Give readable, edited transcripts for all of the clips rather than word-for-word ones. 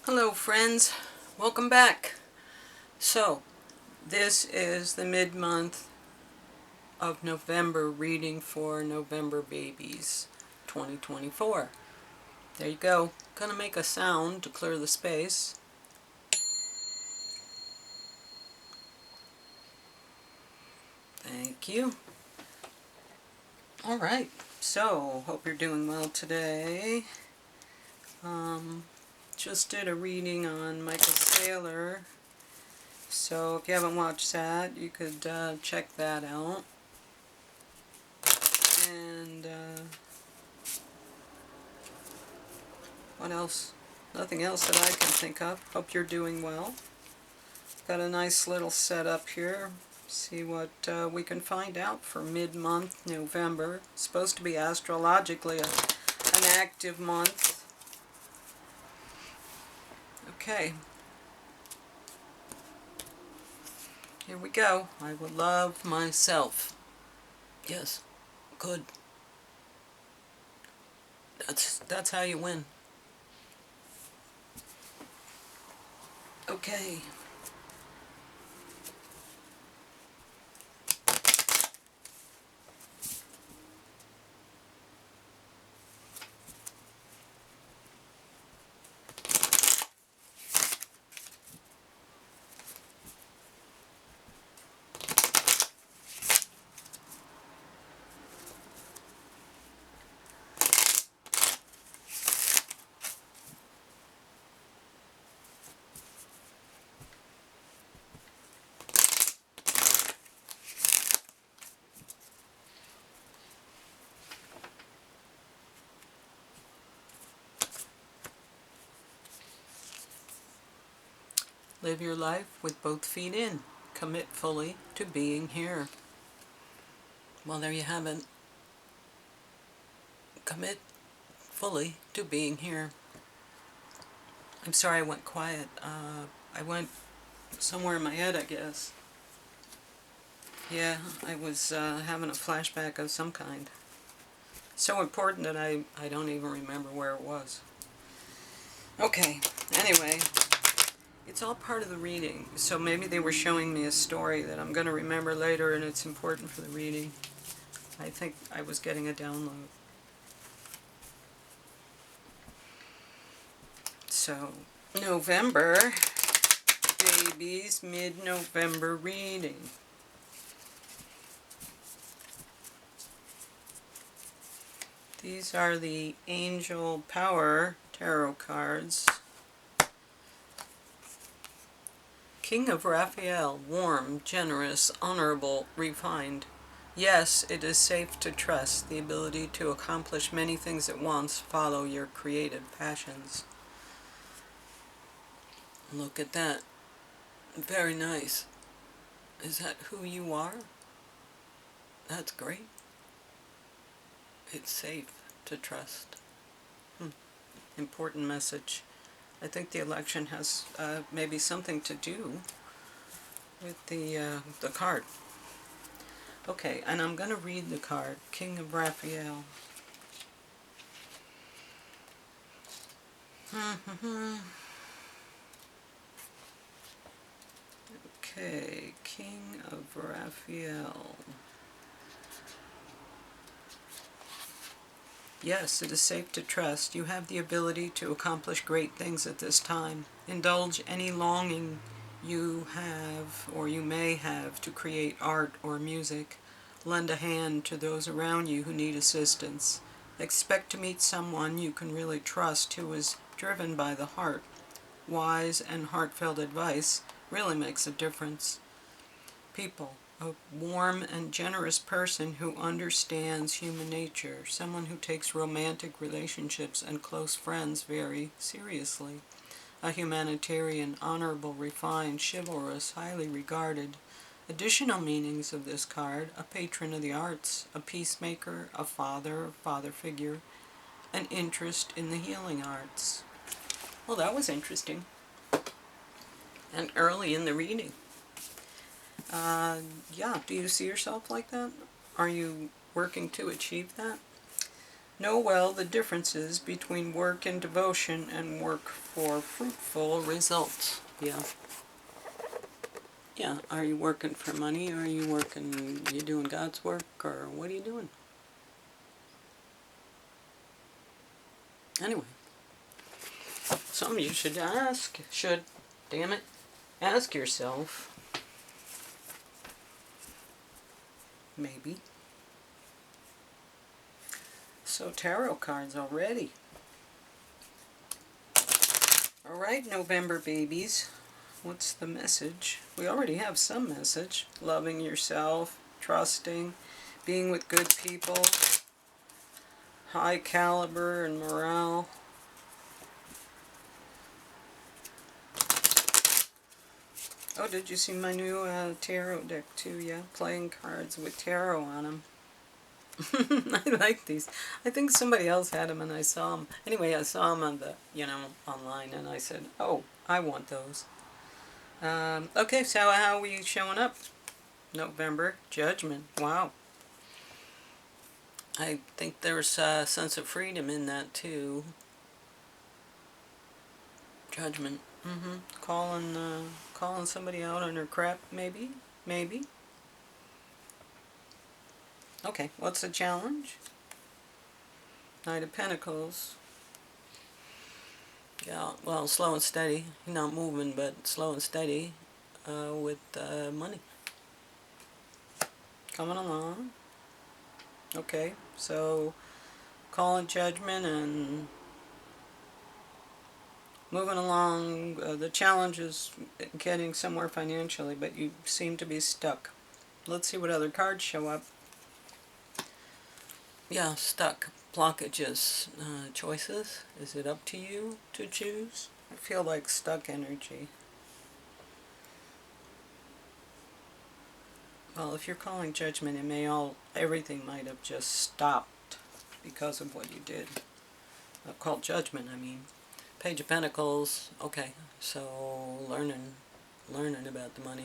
Hello friends, welcome back. So, this is the mid-month of November reading for November Babies 2024. There you go. Gonna make a sound to clear the space. Thank you. Alright, so hope you're doing well today. Just did a reading on Michael Saylor. So if you haven't watched that, you could check that out. And what else? Nothing else that I can think of. Hope you're doing well. Got a nice little setup here. See what we can find out for mid-month November. It's supposed to be astrologically an active month. Okay. Here we go. I will love myself. Yes. Good. That's how you win. Okay. Live your life with both feet in. Commit fully to being here. Well, there you have it. Commit fully to being here. I'm sorry I went quiet. I went somewhere in my head, I guess. Yeah, I was having a flashback of some kind. So important that I don't even remember where it was. Okay, anyway, it's all part of the reading. So maybe they were showing me a story that I'm going to remember later and it's important for the reading. I think I was getting a download. So, November, babies, mid-November reading. These are the Angel Power Tarot cards. King of Raphael, warm, generous, honorable, refined. Yes, it is safe to trust the ability to accomplish many things at once. Follow your creative passions. Look at that. Very nice. Is that who you are? That's great. It's safe to trust. Important message. I think the election has maybe something to do with the card. Okay, and I'm going to read the card, King of Raphael. Okay, King of Raphael. Yes, it is safe to trust. You have the ability to accomplish great things at this time. Indulge any longing you have or you may have to create art or music. Lend a hand to those around you who need assistance. Expect to meet someone you can really trust who is driven by the heart. Wise and heartfelt advice really makes a difference. People, a warm and generous person who understands human nature, someone who takes romantic relationships and close friends very seriously. A humanitarian, honorable, refined, chivalrous, highly regarded. Additional meanings of this card: a patron of the arts, a peacemaker, a father figure, an interest in the healing arts. Well, that was interesting. And early in the reading. Yeah, do you see yourself like that? Are you working to achieve that? Know well the differences between work and devotion and work for fruitful results. Yeah. Yeah, are you working for money, or are you doing God's work, or what are you doing? Anyway, something you should damn it, ask yourself, maybe. So tarot cards already. Alright, November babies. What's the message? We already have some message. Loving yourself, trusting, being with good people, high caliber and morale. Oh, did you see my new tarot deck too? Yeah, playing cards with tarot on them. I like these. I think somebody else had them and I saw them. Anyway, I saw them on the, online, and I said, oh, I want those. Okay, so how are we showing up? November, Judgment. Wow. I think there's a sense of freedom in that too. Judgment. Calling somebody out on their crap, maybe? Maybe. Okay, what's the challenge? Knight of Pentacles. Yeah, well, slow and steady. Not moving, but slow and steady with money. Coming along. Okay, so calling judgment and moving along. The challenge is getting somewhere financially, but you seem to be stuck. Let's see what other cards show up. Yeah, stuck. Blockages. Choices. Is it up to you to choose? I feel like stuck energy. Well, if you're calling judgment, everything might have just stopped because of what you did. Called judgment, I mean. Page of Pentacles. Okay, so learning about the money,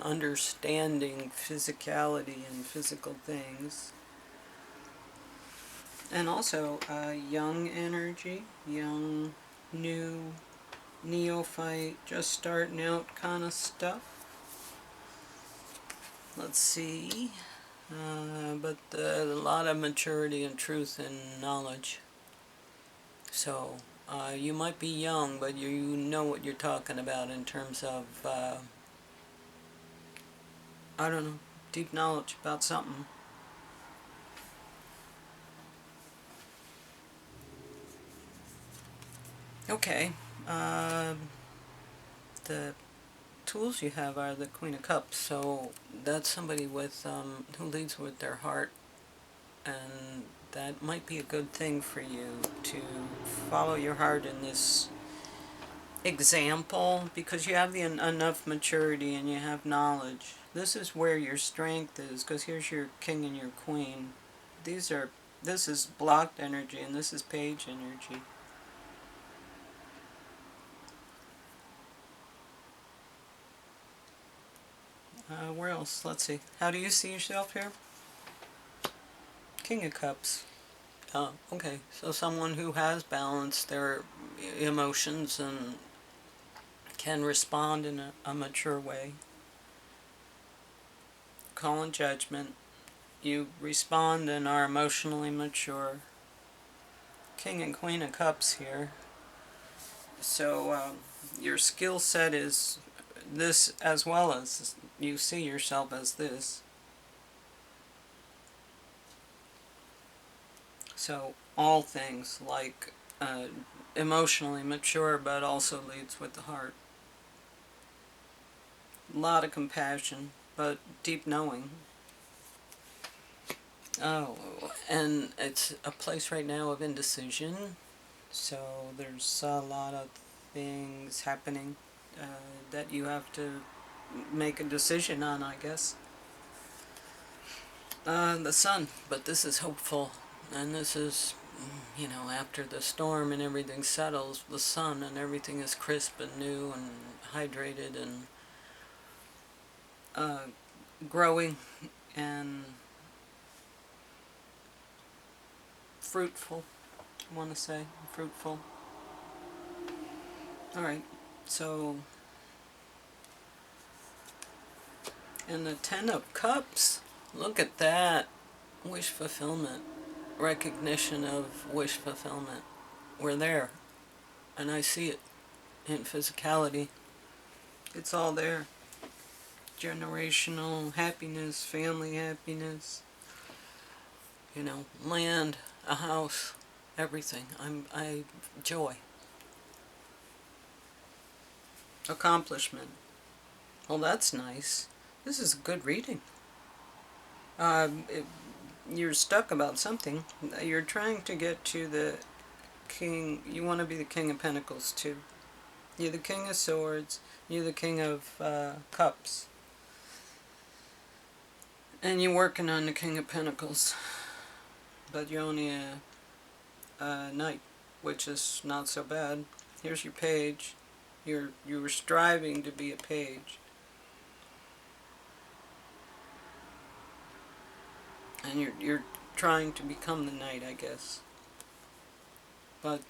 understanding physicality and physical things. And also young energy, young, new, neophyte, just starting out kind of stuff. Let's see. But a lot of maturity and truth and knowledge. So you might be young, but you know what you're talking about in terms of, I don't know, deep knowledge about something. Okay. The tools you have are the Queen of Cups, so that's somebody with who leads with their heart, and that might be a good thing for you to follow your heart in this example, because you have enough maturity and you have knowledge. This is where your strength is, because here's your king and your queen. This is blocked energy, and this is page energy. Where else? Let's see. How do you see yourself here? King of Cups. Okay, so someone who has balanced their emotions and can respond in a mature way. Calling judgment. You respond and are emotionally mature. King and Queen of Cups here. So your skill set is this, as well as you see yourself as this. So all things like emotionally mature, but also leads with the heart. A lot of compassion, but deep knowing. Oh, and it's a place right now of indecision. So there's a lot of things happening that you have to make a decision on, I guess. The sun, but this is hopeful, and this is, after the storm and everything settles, the sun and everything is crisp and new and hydrated and growing, and fruitful, I want to say, fruitful. Alright, so, and the Ten of Cups, look at that, wish fulfillment, recognition of wish fulfillment. We're there, and I see it in physicality. It's all there. Generational happiness, family happiness, you know, land, a house, everything. Joy. Accomplishment. Well, that's nice. This is a good reading. You're stuck about something. You're trying to get to the king. You want to be the King of Pentacles too. You're the King of Swords. You're the King of Cups. And you're working on the King of Pentacles. But you're only a knight, which is not so bad. Here's your page. You were striving to be a page. And you're trying to become the knight, I guess. But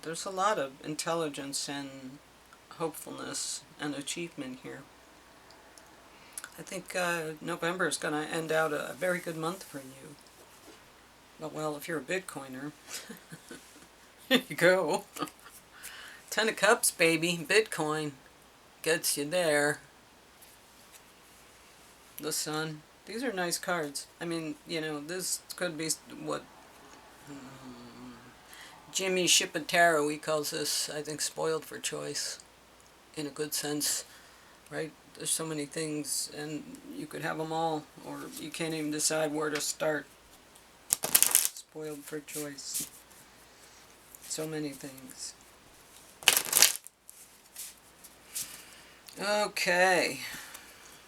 there's a lot of intelligence and hopefulness and achievement here. I think November is going to end out a very good month for you. Well, if you're a Bitcoiner, here you go. Ten of Cups, baby. Bitcoin gets you there. The Sun. These are nice cards. I mean, you know, this could be what Jimmy Shipataro, he calls this, I think, spoiled for choice. In a good sense, right? There's so many things, and you could have them all, or you can't even decide where to start. Spoiled for choice. So many things. Okay.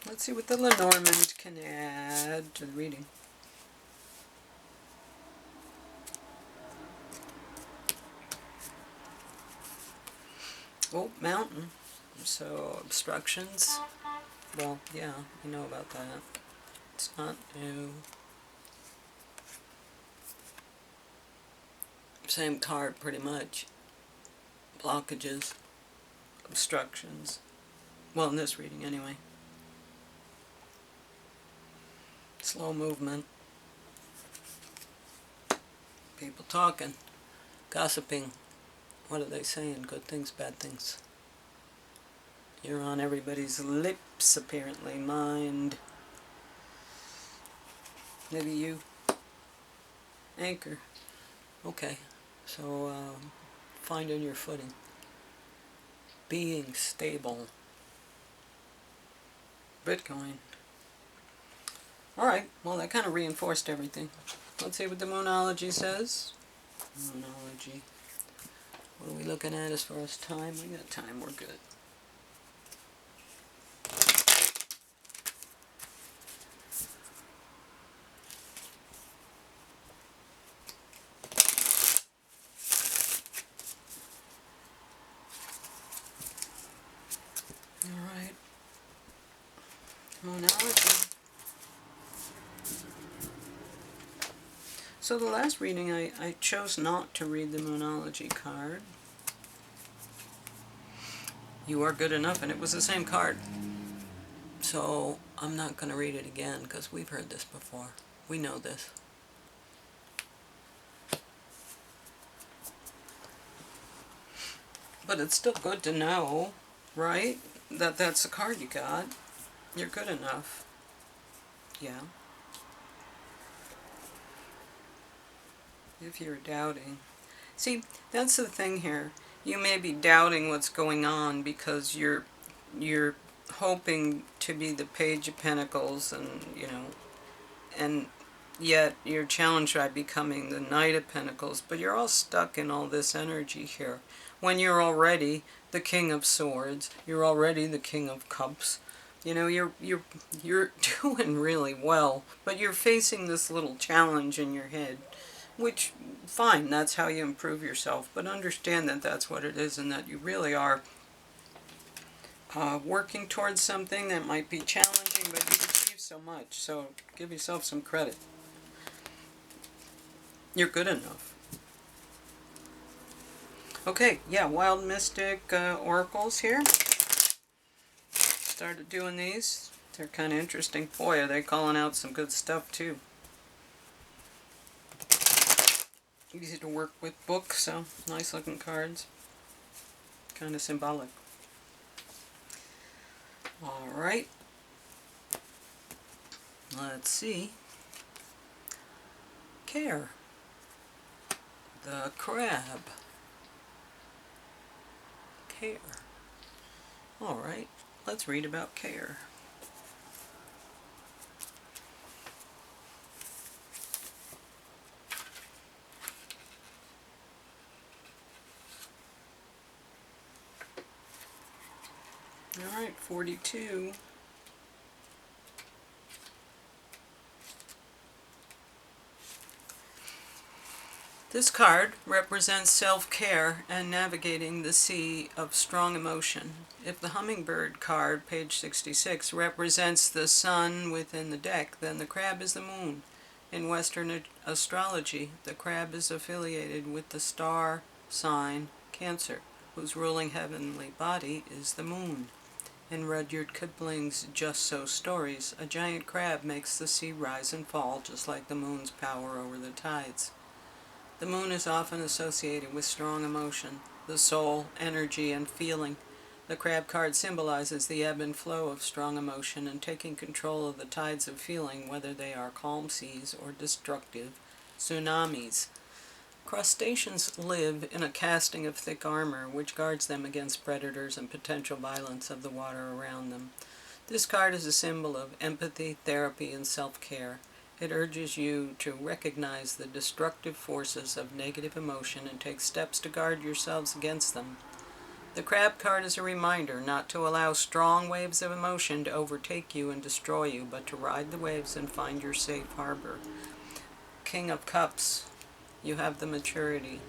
Let's see what the Lenormand can add to the reading. Oh, mountain. So, obstructions. Well, yeah, you know about that. It's not new. Same card, pretty much. Blockages. Obstructions. Well, in this reading, anyway. Slow movement. People talking. Gossiping. What are they saying? Good things, bad things. You're on everybody's lips, apparently. Mind. Maybe you. Anchor. Okay. So, finding your footing. Being stable. Bitcoin. Alright, well that kind of reinforced everything. Let's see what the Moonology says. Moonology. What are we looking at as far as time? We got time, we're good. Alright. Moonology. So the last reading, I chose not to read the Moonology card. You are good enough, and it was the same card. So I'm not going to read it again, because we've heard this before. We know this. But it's still good to know, right? That that's the card you got. You're good enough. Yeah. If you're doubting. See, that's the thing here. You may be doubting what's going on because you're hoping to be the Page of Pentacles, and you know, and yet you're challenged by becoming the Knight of Pentacles, but you're all stuck in all this energy here. When you're already the King of Swords, you're already the King of Cups. You know, you're doing really well, but you're facing this little challenge in your head. Which, fine, that's how you improve yourself, but understand that that's what it is, and that you really are working towards something that might be challenging, but you've achieved so much, so give yourself some credit. You're good enough. Okay, yeah, Wild Mystic Oracles here. Started doing these. They're kind of interesting. Boy, are they calling out some good stuff too. Easy to work with book, so nice looking cards. Kind of symbolic. Alright. Let's see. Care. The crab. Care. Alright, let's read about care. Alright, 42. This card represents self-care and navigating the sea of strong emotion. If the hummingbird card, page 66, represents the sun within the deck, then the crab is the moon. In Western astrology, the crab is affiliated with the star sign Cancer, whose ruling heavenly body is the moon. In Rudyard Kipling's Just So stories, a giant crab makes the sea rise and fall just like the moon's power over the tides. The moon is often associated with strong emotion, the soul, energy, and feeling. The crab card symbolizes the ebb and flow of strong emotion and taking control of the tides of feeling, whether they are calm seas or destructive tsunamis. Crustaceans live in a casting of thick armor, which guards them against predators and potential violence of the water around them. This card is a symbol of empathy, therapy, and self-care. It urges you to recognize the destructive forces of negative emotion and take steps to guard yourselves against them. The crab card is a reminder not to allow strong waves of emotion to overtake you and destroy you, but to ride the waves and find your safe harbor. King of Cups, you have the maturity.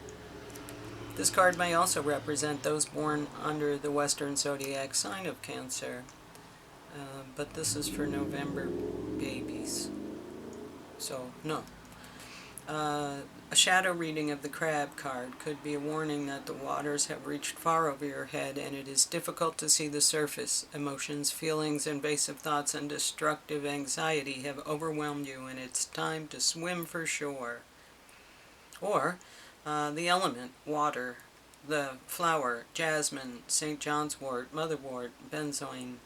This card may also represent those born under the Western zodiac sign of Cancer, but this is for November babies. So, no. A shadow reading of the crab card could be a warning that the waters have reached far over your head and it is difficult to see the surface. Emotions, feelings, invasive thoughts, and destructive anxiety have overwhelmed you and it's time to swim for shore. Or, the element, water, the flower, jasmine, St. John's wort, motherwort, benzoin.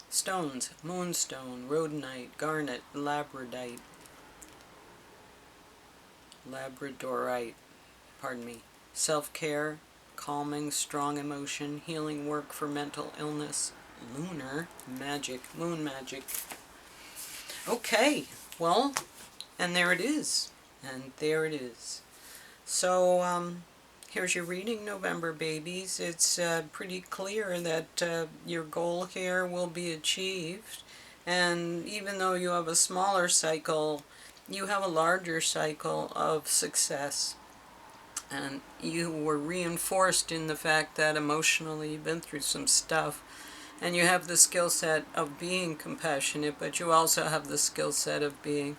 Stones, moonstone, rhodonite, garnet, labradorite, self-care, calming, strong emotion, healing work for mental illness, lunar magic, moon magic. Okay, well, and there it is, and there it is. So, here's your reading, November babies. It's pretty clear that your goal here will be achieved. And even though you have a smaller cycle, you have a larger cycle of success. And you were reinforced in the fact that emotionally you've been through some stuff. And you have the skill set of being compassionate, but you also have the skill set of being,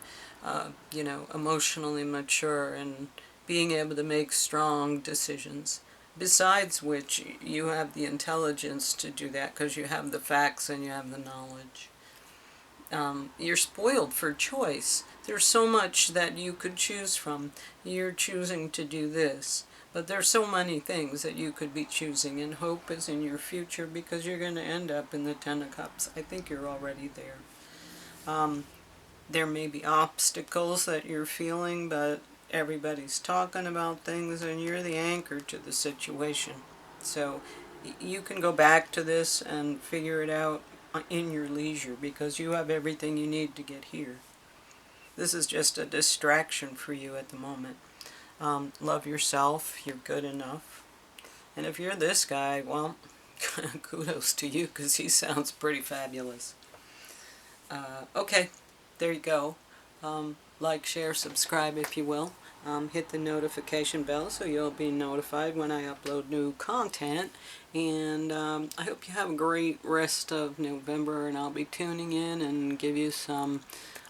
emotionally mature and being able to make strong decisions. Besides which, you have the intelligence to do that because you have the facts and you have the knowledge. You're spoiled for choice. There's so much that you could choose from. You're choosing to do this. But there's so many things that you could be choosing, and hope is in your future because you're going to end up in the Ten of Cups. I think you're already there. There may be obstacles that you're feeling, but everybody's talking about things and you're the anchor to the situation. So you can go back to this and figure it out in your leisure because you have everything you need to get here. This is just a distraction for you at the moment. Love yourself. You're good enough. And if you're this guy, well, kudos to you because he sounds pretty fabulous. Okay, there you go. Like, share, subscribe if you will. Hit the notification bell so you'll be notified when I upload new content. And I hope you have a great rest of November, and I'll be tuning in and give you some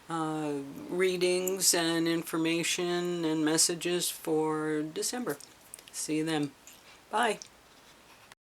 readings and information and messages for December. See you then. Bye.